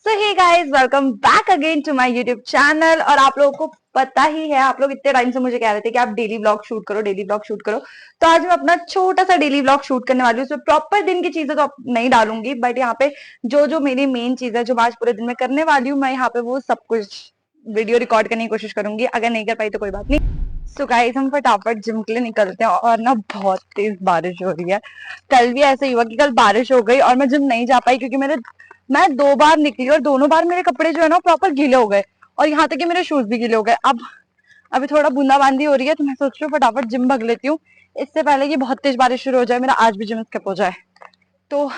So hey guys, welcome back again to my YouTube channel. और आप लोगों को पता ही है, आप लोग इतने टाइम से मुझे कह रहे थे कि आप डेली व्लॉग शूट करो, डेली व्लॉग शूट करो। तो आज मैं अपना छोटा सा डेली व्लॉग शूट करने वाली हूँ। उसमें प्रॉपर दिन की चीजें तो नहीं डालूंगी, बट यहाँ पे जो जो मेरी मेन चीज है जो मैं आज पूरे दिन में करने वाली हूँ, मैं यहाँ पे वो सब कुछ वीडियो रिकॉर्ड करने की कोशिश करूंगी। अगर नहीं कर पाई तो कोई बात नहीं। सो गाइस, हम फटाफट जिम के लिए निकलते हैं। और ना बहुत तेज बारिश हो रही है। कल भी ऐसा ही हुआ कि कल बारिश हो गई और मैं जिम नहीं जा पाई, क्योंकि मैं 2 बार निकली और दोनों बार मेरे कपड़े जो है ना प्रॉपर गीले हो गए। और यहाँ तक कि मेरे शूज भी गीले हो गए। अब अभी थोड़ा बूंदाबांदी हो रही है, तो मैं सोच रही हूँ फटाफट जिम भाग लेती हूँ, इससे पहले कि बहुत तेज बारिश शुरू हो जाए, मेरा आज भी जिम स्किप हो जाए। तो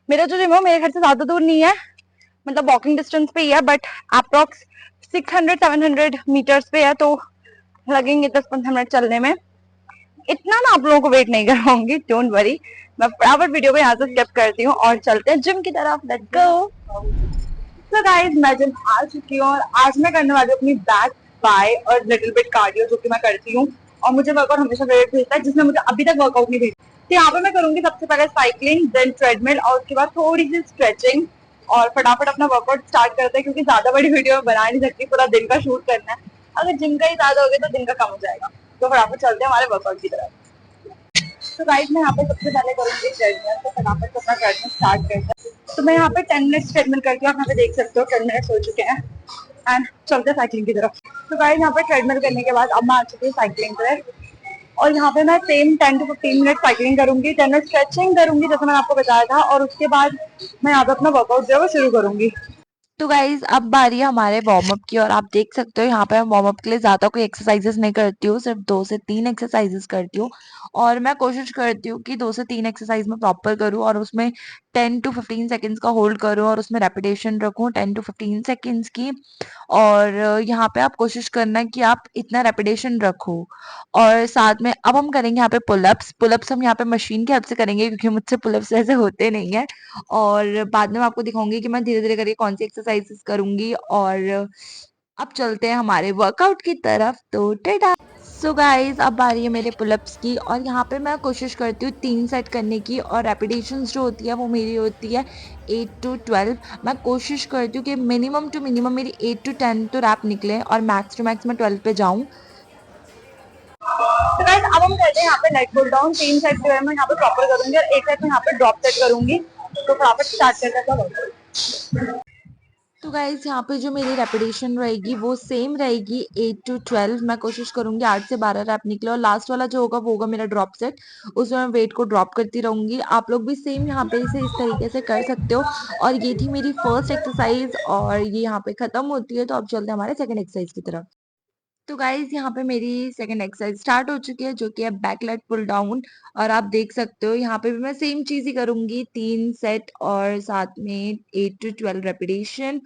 मेरा जो जिम है मेरे घर से ज्यादा दूर नहीं है, मतलब वॉकिंग डिस्टेंस पे ही है, बट अप्रोक्स 600-700 मीटर्स पे है। तो लगेंगे 10-15 मिनट चलने में। इतना मैं आप लोगों को वेट नहीं करवाऊंगी, डोंट वरी। मैं फटाफट वीडियो को यहाँ से स्किप करती हूँ और चलते हैं जिम की तरफ। Let's go. सो गाइस, मैं जिम आ चुकी हूँ और आज मैं करने वाली हूँ अपनी बैक, बाय और लिटिल बिट कार्डियो, जो कि मैं करती हूँ। और मुझे वर्कआउट हमेशा फेवरेट भेजता है, जिसमें मुझे अभी तक वर्कआउट नहीं भेजा। तो यहाँ पे मैं करूंगी सबसे पहले साइकिलिंग, देन ट्रेडमिल, और उसके बाद थोड़ी सी स्ट्रेचिंग। और फटाफट अपना वर्कआउट स्टार्ट करते हैं, क्योंकि ज्यादा बड़ी वीडियो बना नहीं सकती, पूरा दिन का शूट करना है। अगर जिम का ही ज्यादा हो गया तो दिन का कम हो जाएगा। तो फटाफट चलते हैं हमारे वर्कआउट की तरफ। तो गाइस, मैं यहाँ पे सबसे पहले करूंगी ट्रेडमिल। तो फटाफट से अपना ट्रेडमिल स्टार्ट करते हैं। तो मैं यहाँ पे 10 मिनट्स ट्रेडमिल करती हूँ। आप यहाँ पे देख सकते हो 10 मिनट्स हो चुके हैं। एंड चलते हैं साइकिलिंग की तरफ। तो गाइस, यहाँ पे ट्रेडमिल करने के बाद अब मैं आ चुकी हूँ साइकिलिंग पर। और यहाँ पे मैं सेम 10 to 15 मिनट साइकिलिंग करूंगी, 10 मिनट स्ट्रेचिंग करूंगी जैसे मैंने आपको बताया था, और उसके बाद मैं यहाँ पे अपना वर्कआउट जो है वो शुरू करूंगी। तो गाइज अब बारी है हमारे वार्म अप की। और आप देख सकते हो यहाँ पे मैं वार्म अप के लिए ज्यादा कोई एक्सरसाइजेस नहीं करती हूँ, सिर्फ 2 से 3 एक्सरसाइजेस करती हूँ। और मैं कोशिश करती हूँ कि 2 से 3 एक्सरसाइज में प्रॉपर करूँ और उसमें 10 to 15 सेकेंड्स का होल्ड करूँ और उसमें रेपिटेशन रखूँ 10 to 15 सेकेंड्स की। और यहाँ पे आप कोशिश करना कि आप इतना रेपिटेशन रखो। और साथ में अब हम करेंगे यहाँ पे पुलअप्स। पुलअप्स हम यहाँ पे मशीन की हेल्प से करेंगे, क्योंकि मुझसे पुलअप्स ऐसे होते नहीं है। और बाद में मैं आपको दिखाऊंगी कि मैं धीरे धीरे करके कौन सी एक्सरसाइजेस करूंगी। और अब चलते हैं हमारे वर्कआउट की तरफ। तो टाटा। सो गाइज, अब बारी है मेरे पुलअप्स की। और यहाँ पे मैं कोशिश करती हूँ 3 सेट करने की, और रेपिटेशंस जो होती है वो मेरी होती है 8 to 12। मैं कोशिश करती हूँ कि मिनिमम टू मिनिमम मेरी 8 to 10 तो रैप निकले, और मैक्स टू मैक्स मैं 12 पे जाऊँ। तो गाइस, अब हम करते हैं यहाँ पे लेग पुल डाउन। 3 सेट जो है मैं यहाँ पे प्रॉपर करूंगी और एक सेट में यहाँ पे ड्रॉप सेट करूंगी। तो फटाफट स्टार्ट करते हैं। तो गाइज यहाँ पे जो मेरी रेपिटेशन रहेगी वो सेम रहेगी 8 to 12। मैं कोशिश करूंगी 8 से 12 रैप निकले, और लास्ट वाला जो होगा वो होगा मेरा ड्रॉप सेट। उसमें मैं वेट को ड्रॉप करती रहूंगी। आप लोग भी सेम यहाँ पे इसे इस तरीके से कर सकते हो। और ये थी मेरी फर्स्ट एक्सरसाइज, और ये यहाँ पे खत्म होती है। तो अब चलते हैं हमारे सेकंड एक्सरसाइज की तरफ। तो गाइज यहाँ पे मेरी सेकंड एक्सरसाइज स्टार्ट हो चुकी है, जो कि है बैक लेग पुल डाउन। और आप देख सकते हो यहाँ पे भी मैं सेम चीज ही करूंगी, 3 सेट और साथ में 8 to 12 रेपिटेशन।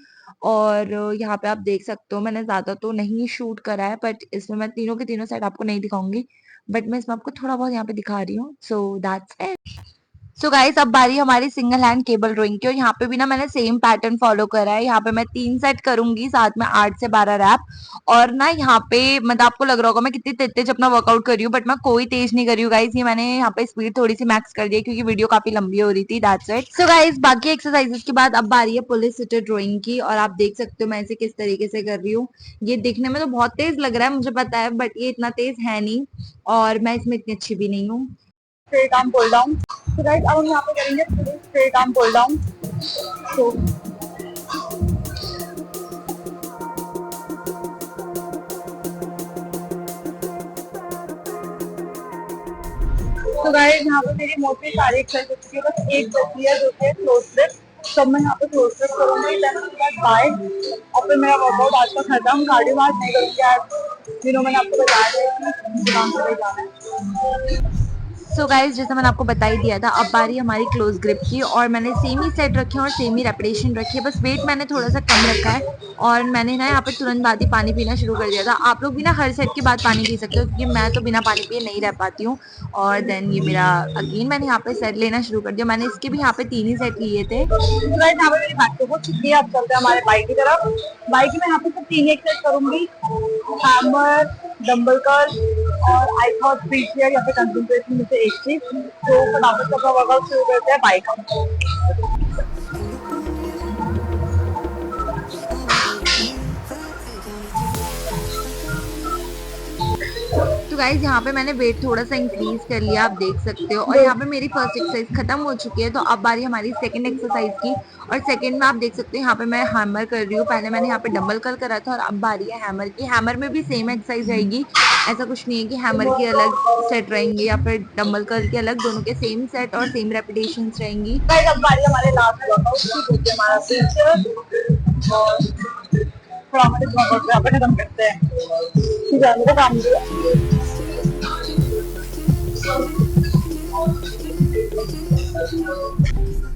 और यहाँ पे आप देख सकते हो मैंने ज्यादा तो नहीं शूट करा है, बट इसमें मैं तीनों के तीनों सेट आपको नहीं दिखाऊंगी, बट मैं इसमें आपको थोड़ा बहुत यहाँ पे दिखा रही हूँ। So that's it. So guys, अब बारी हमारी सिंगल हैंड केबल रोइंग की। और यहाँ पे भी ना मैंने सेम पैटर्न फॉलो करा है। यहाँ पे मैं 3 सेट करूंगी, साथ में 8 से 12 रैप। और ना यहाँ पे मतलब आपको लग रहा होगा मैं कितनी तेज तेज अपना वर्कआउट कर रही हूँ, बट मैं कोई तेज नहीं कर रही हूँ गाइस। ये मैंने यहाँ पे स्पीड थोड़ी सी मैक्स कर दी है, क्योंकि वीडियो काफी लंबी हो रही थी। That's it. सो गाइस, बाकी एक्सरसाइजेस के बाद अब बारी है पुलिस सिटेड ड्रॉइंग की। और आप देख सकते हो मैं इसे किस तरीके से कर रही हूँ। ये देखने में तो बहुत तेज लग रहा है, मुझे पता है, बट ये इतना तेज है नहीं, और मैं इसमें इतनी अच्छी भी नहीं हूँ। Straight arm pull down. तो गाइस, अब हम यहाँ पे करेंगे स्ट्रेट आर्म पुल डाउन। तो गाइस, यहाँ पे मेरी मोस्टली सारी एक्सरसाइज हो चुकी है, बस एक बची है जो कि क्लोज ग्रिप। तो मैं यहाँ पे क्लोज ग्रिप करूंगी, देन उसके बाद बाय, और फिर मेरा वर्कआउट आज का खत्म। कार्डियो आज नहीं करूंगी आज, मैंने आपको बताया था कि दुकान पे जाना है। सो गाइज, जैसे मैंने आपको बता ही दिया था, अब बारी हमारी क्लोज ग्रिप की। और मैंने सेम ही सेट रखे हैं और सेम ही रेपिटेशन रखी है, बस वेट मैंने थोड़ा सा कम रखा है। और मैंने ना यहाँ पे तुरंत बाद ही पानी पीना शुरू कर दिया था। आप लोग भी ना हर सेट के बाद पानी पी सकते हो, क्योंकि मैं तो बिना पानी पिए नहीं रह पाती हूँ। और देन ये मेरा अगेन मैंने यहाँ पे सेट लेना शुरू कर दिया। मैंने इसके भी यहाँ पे 3 ही सेट लिए थे। तो गाइस, यहाँ पे मेरी बात हो चुकी है। अब चलते हैं हमारे बाइक की तरफ। बाइक में यहाँ पे सिर्फ 3 एक्सरसाइज करूंगी, हैमर, डंबल कर्ल और आई थॉट फ्री चेयर या फिर कंसंट्रेशन में से एक चीज। तो फटाफट से अपना वर्कआउट शुरू करते हैं बाइक। गाइज यहाँ पे मैंने वेट थोड़ा सा इंक्रीज कर लिया, आप देख सकते हो। और यहाँ पे मेरी फर्स्ट एक्सरसाइज खत्म हो चुकी है, तो अब बारी हमारी सेकंड एक्सरसाइज की। और सेकंड में आप देख सकते हो यहाँ पे मैं हैमर कर रही हूँ। पहले मैंने यहाँ पे डंबल कर करा था और अब बारी है हैमर की। हैमर में भी सेम एक्सरसाइज रहेगी, ऐसा कुछ नहीं है कि हैमर की अलग सेट रहेंगे या फिर डंबल कर के अलग, दोनों के सेम सेट और सेम रेपिटेशन रहेंगी। अब बारी हमारे लास्ट वर्कआउट की, हमारा फीचर और फटाफट इस वर्कआउट पे आप खत्म करते हैं। जाने का काम दिया।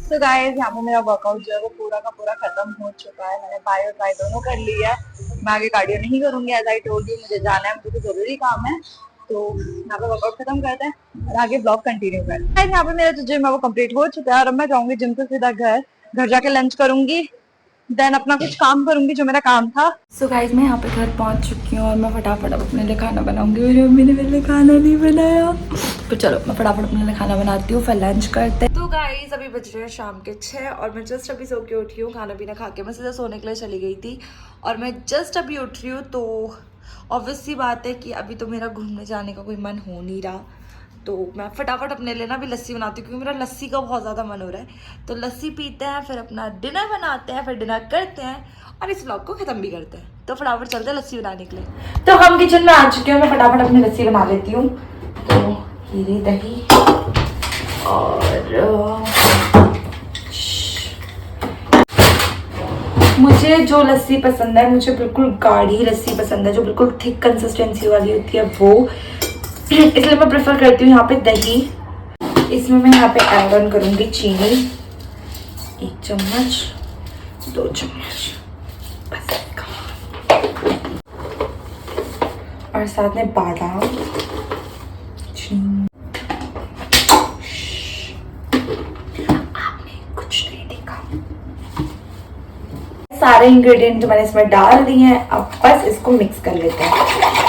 तो गाइस यहाँ पे मेरा वर्कआउट जो है वो पूरा का पूरा खत्म हो चुका है। मैंने बाय और ट्राई दोनों कर लिया है। मैं आगे कार्डियो नहीं करूंगी, एज आई टोल्ड यू, मुझे जाना है, मुझे जरूरी काम है। तो यहाँ पे वर्कआउट खत्म करते हैं और आगे ब्लॉग कंटिन्यू करते हैं। यहाँ पे मेरा जो जिम है वो कंप्लीट हो चुका है और अब मैं जाऊंगी जिम से सीधा घर जाके लंच करूंगी, देन अपना कुछ काम करूंगी जो मेरा काम था। सो गाइज मैं यहाँ पे घर पहुँच चुकी हूँ और मैं फटाफट अब अपने लिए खाना बनाऊंगी। मेरी मम्मी ने मेरे लिए खाना नहीं बनाया, तो चलो मैं फटाफट अपने लिए खाना बनाती हूँ, फिर लंच करते हैं। तो गाइज अभी बज रहे हैं शाम के 6 और मैं जस्ट अभी सो के उठी हूँ। खाना पीना खा के मैं सीधा सोने के लिए चली गई थी और मैं जस्ट अभी उठ रही हूँ। तो ऑब्वियस सी बात है कि अभी तो मेरा घूमने जाने का कोई मन हो नहीं रहा, तो मैं फटाफट अपने लिए ना अभी लस्सी बनाती हूँ क्योंकि मेरा लस्सी का बहुत ज़्यादा मन हो रहा है। तो लस्सी पीते हैं, फिर अपना डिनर बनाते हैं, फिर डिनर करते हैं और इस व्लॉग को ख़त्म भी करते हैं। तो फटाफट चलते हैं लस्सी बनाने के लिए। तो हम किचन में आ चुके हैं, मैं फटाफट अपनी लस्सी बना लेती हूँ। तो हीरे दही और मुझे जो लस्सी पसंद है, मुझे बिल्कुल गाढ़ी लस्सी पसंद है, जो बिल्कुल थिक कंसिस्टेंसी वाली होती है वो, इसलिए मैं प्रेफर करती हूँ यहाँ पे दही। इसमें मैं यहाँ पे ऐड ऑन करूँगी चीनी, 1 चम्मच 2 चम्मच बस, और साथ में बादाम चीनी। आपने कुछ नहीं देखा, सारे इंग्रेडिएंट मैंने इसमें डाल दिए हैं, अब बस इसको मिक्स कर लेते हैं।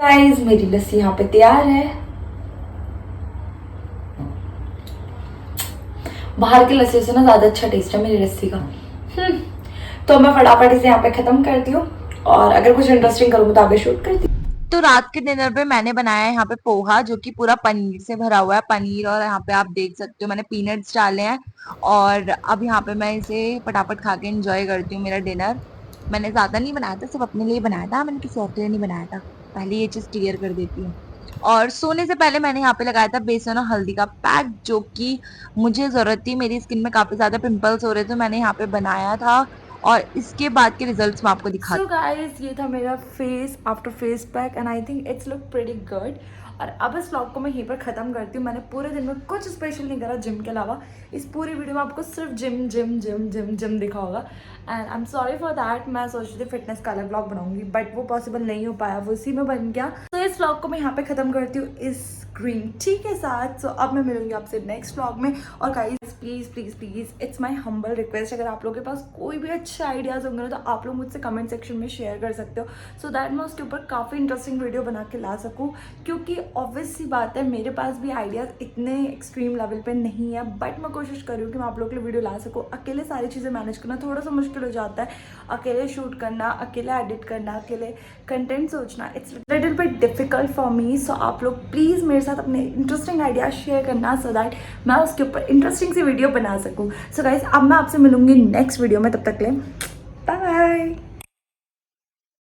गाइस मेरी लस्सी यहाँ पे तैयार है। बाहर की लस्सी से ना ज्यादा अच्छा टेस्ट है मेरी लस्सी का। तो मैं फटाफट इसे यहाँ पे खत्म करती हूँ और अगर कुछ इंटरेस्टिंग करूँगी तो आगे शूट करती हूँ। तो रात के डिनर पे मैंने बनाया है यहाँ पे पोहा, जो कि पूरा पनीर से भरा हुआ है, पनीर, और यहाँ पे आप देख सकते हो मैंने पीनट्स डाले हैं। और अब यहाँ पे मैं इसे फटाफट खा के एंजॉय करती हूँ मेरा डिनर। मैंने ज्यादा नहीं बनाया था, सिर्फ अपने लिए बनाया था, मैंने किसी और के लिए नहीं बनाया था, पहले ये चीज क्लियर कर देती हूँ। और सोने से पहले मैंने यहाँ पे लगाया था बेसन और हल्दी का पैक, जो कि मुझे जरूरत थी, मेरी स्किन में काफी ज्यादा पिंपल्स हो रहे थे, मैंने यहाँ पे बनाया था और इसके बाद के रिजल्ट्स मैं आपको दिखा। सो गाइस ये था मेरा face after face pack and I think it's look pretty good. और अब इस व्लॉग को मैं यहीं पर ख़त्म करती हूँ। मैंने पूरे दिन में कुछ स्पेशल नहीं करा जिम के अलावा। इस पूरी वीडियो में आपको सिर्फ gym gym gym gym gym दिखा होगा and I am sorry for that. मैं सोच रही थी फिटनेस का अलग व्लॉग बनाऊंगी बट वो पॉसिबल नहीं हो पाया, वो इसी में बन गया। तो इस व्लॉग को मैं यहाँ पे ख़त्म करती हूँ इस ग्रीन टी के साथ। सो अब मैं मिलूंगी आपसे नेक्स्ट व्लॉग में। और guys please please please it's my humble request, अगर आप लोगों के पास कोई भी अच्छे आइडियाज़ होंगे तो आप लोग मुझसे कमेंट सेक्शन में शेयर कर सकते हो, सो दैट मैं उसके ऊपर काफ़ी इंटरेस्टिंग वीडियो बना के ला सकूँ। क्योंकि ऑब्वियस सी बात है मेरे पास भी आइडियाज़ इतने एक्सट्रीम लेवल पे नहीं है, बट मैं कोशिश कर रही हूँ कि मैं आप लोगों के लिए वीडियो ला सकूँ। अकेले सारी चीज़ें मैनेज करना थोड़ा सा मुश्किल हो जाता है, अकेले शूट करना, अकेले एडिट करना, अकेले कंटेंट सोचना, it's little bit difficult for me. So आप लोग प्लीज़ मेरे साथ अपने इंटरेस्टिंग आइडियाज शेयर करना, सो दैट मैं उसके ऊपर इंटरेस्टिंग सी वीडियो बना सकूँ। सो गाइस अब मैं आपसे मिलूंगी नेक्स्ट वीडियो में, तब तक के लिए बाय बाय।